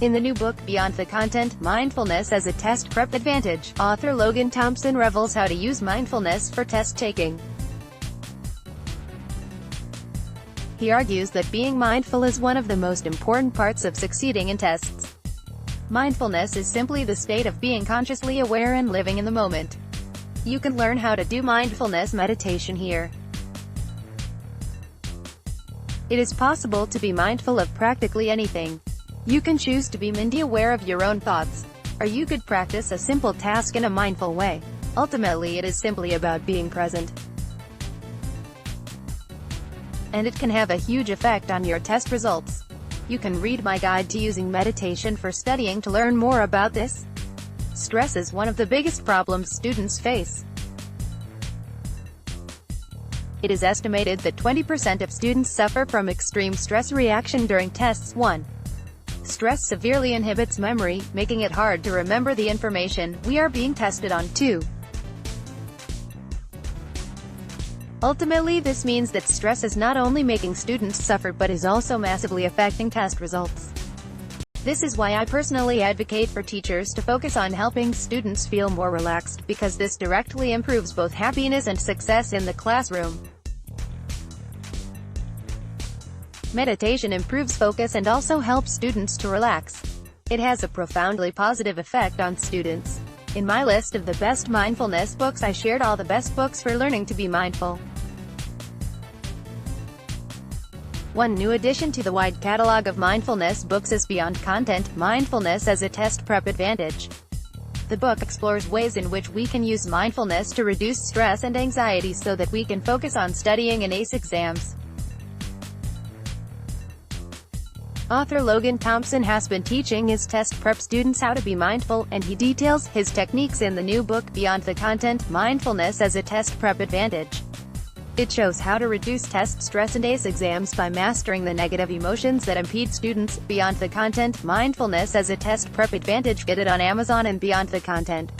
In the new book, Beyond the Content, Mindfulness as a Test Prep Advantage, author Logan Thompson reveals how to use mindfulness for test taking. He argues that being mindful is one of the most important parts of succeeding in tests. Mindfulness is simply the state of being consciously aware and living in the moment. You can learn how to do mindfulness meditation here. It is possible to be mindful of practically anything. You can choose to be mindfully aware of your own thoughts, or you could practice a simple task in a mindful way. Ultimately, it is simply about being present. And it can have a huge effect on your test results. You can read my guide to using meditation for studying to learn more about this. Stress is one of the biggest problems students face. It is estimated that 20% of students suffer from extreme stress reaction during tests. 1. Stress severely inhibits memory, making it hard to remember the information we are being tested on. 2. Ultimately, this means that stress is not only making students suffer but is also massively affecting test results. This is why I personally advocate for teachers to focus on helping students feel more relaxed, because this directly improves both happiness and success in the classroom. Meditation improves focus and also helps students to relax. It has a profoundly positive effect on students. In my list of the best mindfulness books, I shared all the best books for learning to be mindful. One new addition to the wide catalog of mindfulness books is Beyond Content, Mindfulness as a Test Prep Advantage. The book explores ways in which we can use mindfulness to reduce stress and anxiety so that we can focus on studying and ace exams. Author Logan Thompson has been teaching his test prep students how to be mindful, and he details his techniques in the new book, Beyond the Content, Mindfulness as a Test Prep Advantage. It shows how to reduce test stress and ace exams by mastering the negative emotions that impede students. Beyond the Content, Mindfulness as a Test Prep Advantage. Get it on Amazon. And Beyond the Content,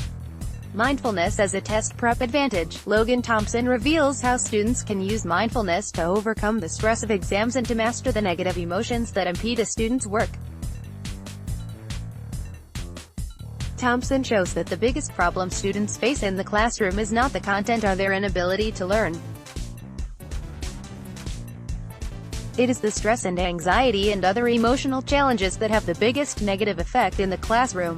Mindfulness as a Test Prep Advantage, Logan Thompson reveals how students can use mindfulness to overcome the stress of exams and to master the negative emotions that impede a student's work. Thompson shows that the biggest problem students face in the classroom is not the content or their inability to learn. It is the stress and anxiety and other emotional challenges that have the biggest negative effect in the classroom.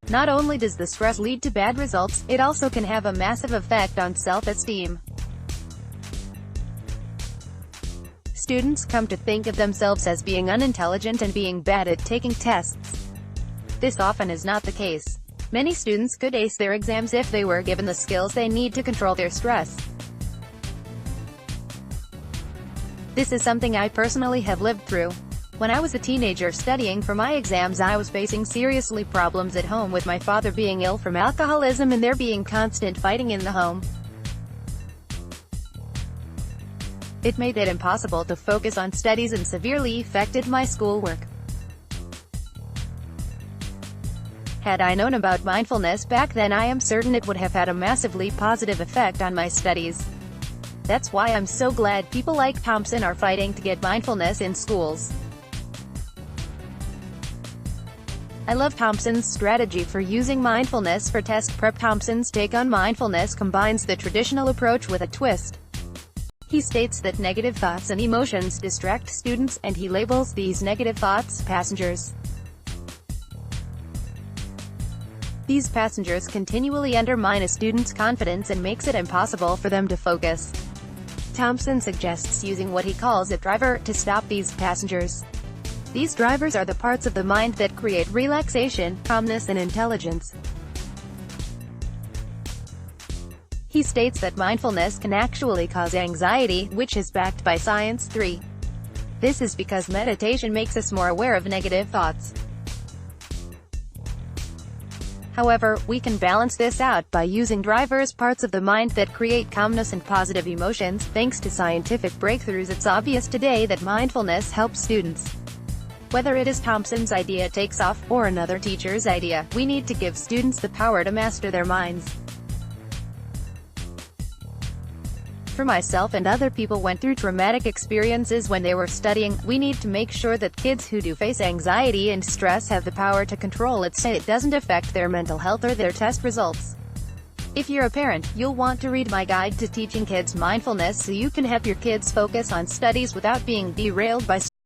Not only does the stress lead to bad results, it also can have a massive effect on self-esteem. Students come to think of themselves as being unintelligent and being bad at taking tests. This often is not the case. Many students could ace their exams if they were given the skills they need to control their stress. This is something I personally have lived through. When I was a teenager studying for my exams, I was facing seriously problems at home, with my father being ill from alcoholism and there being constant fighting in the home. It made it impossible to focus on studies and severely affected my schoolwork. Had I known about mindfulness back then, I am certain it would have had a massively positive effect on my studies. That's why I'm so glad people like Thompson are fighting to get mindfulness in schools. I love Thompson's strategy for using mindfulness for test prep. Thompson's take on mindfulness combines the traditional approach with a twist. He states that negative thoughts and emotions distract students, and he labels these negative thoughts passengers. These passengers continually undermine a student's confidence and makes it impossible for them to focus. Thompson suggests using what he calls a driver to stop these passengers. These drivers are the parts of the mind that create relaxation, calmness and intelligence. He states that mindfulness can actually cause anxiety, which is backed by science. 3. This is because meditation makes us more aware of negative thoughts. However, we can balance this out by using drivers, parts of the mind that create calmness and positive emotions. Thanks to scientific breakthroughs, it's obvious today that mindfulness helps students. Whether it is Thompson's idea takes off, or another teacher's idea, we need to give students the power to master their minds. for myself and other people went through traumatic experiences when they were studying. We need to make sure that kids who do face anxiety and stress have the power to control it so it doesn't affect their mental health or their test results. If you're a parent, you'll want to read my guide to teaching kids mindfulness so you can help your kids focus on studies without being derailed by